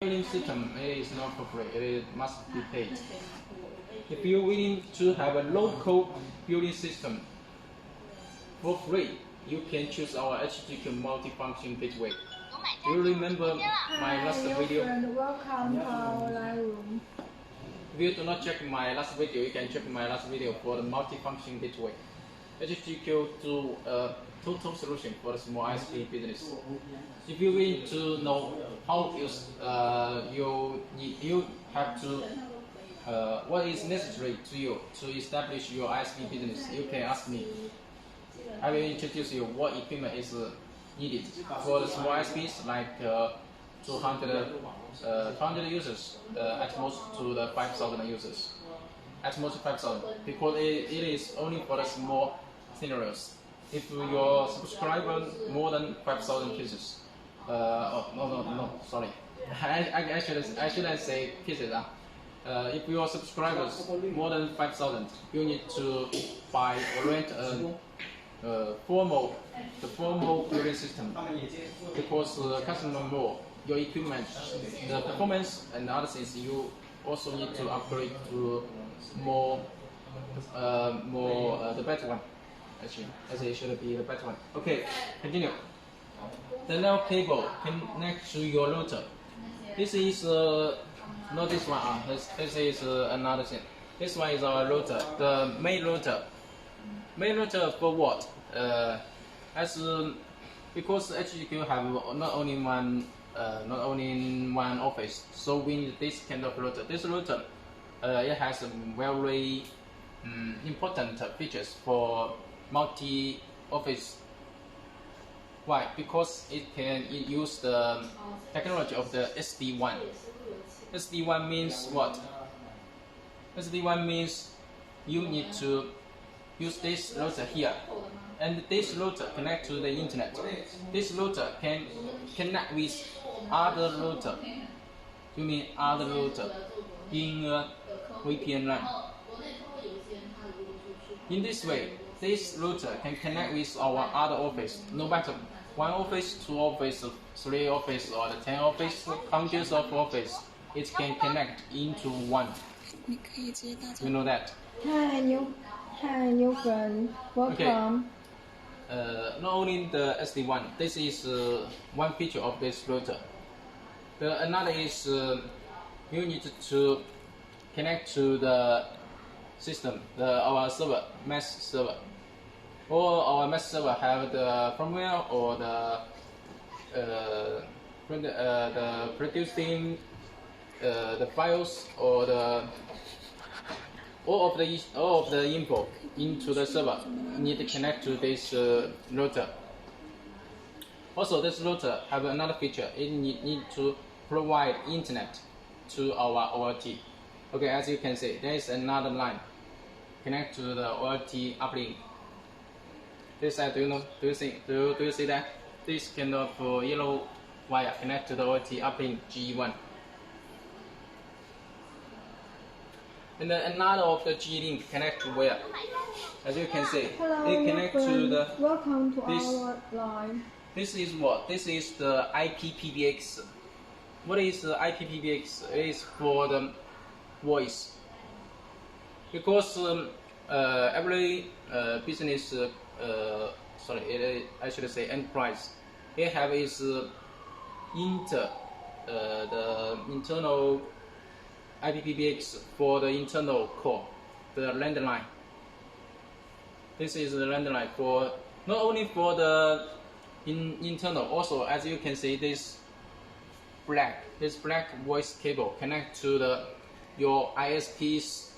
Billing system is not for free, it must be paid. If you're willing to have a local billing system for free, you can choose our HSGQ multifunction gateway. Do you remember my last video? Welcome to our live room. If you do not check my last video, you can check my last video for the multifunction gateway. HSGQ do a total solution for the small ISP business. If you want to know how you have to what is necessary to you to establish your ISP business, you can ask me. I will introduce you what equipment is needed for the small ISPs, like 200 users, at most to the 5,000 users, at most 5,000, because it is only for the small scenarios. If your subscriber more than 5,000 pieces, sorry, I shouldn't say pieces. If your subscribers more than 5,000, you need to buy or rent the formal billing system, because customer more your equipment, the performance and other things, you also need to upgrade to more the better one. Actually, it should be the better one. Okay, continue. The now cable connect to your router. This is not this one. This is another thing. This one is our router, the main router. Main router for what? Because HSGQ have not only one office, so we need this kind of router. This router, it has very important features for multi-office. Why? Because it can use the technology of the SD-WAN. SD-WAN means what? SD-WAN means you need to use this router here, and this router connect to the internet. This router can connect with other router. You mean other router in a VPN line. In this way, this router can connect with our other office, no matter one office, two office, three office, or the 10 office, hundreds of office. It can connect into one. You know that? Hi, new friend. Welcome. Okay. Not only the SD-WAN, this is one feature of this router. Another is you need to connect to the system, our server, mesh server. All our mesh server have the firmware or the producing the files or all of the info into the server need to connect to this router. Also, this router have another feature. It need to provide internet to our OLT. Okay, as you can see, there is another line connect to the OLT uplink. This side, do you see that? This kind of yellow wire connect to the OLT uplink G1. And then another of the G-link connect to where? As you can see, hello, they connect to the. Welcome to our line. This is what? This is the IPPBX. What is the IPPBX? It is for the voice. Because every business, I should say enterprise, it have its the internal IPPBX for the internal core, the landline. This is the landline for not only for the internal, also as you can see, this black voice cable connect to your ISP's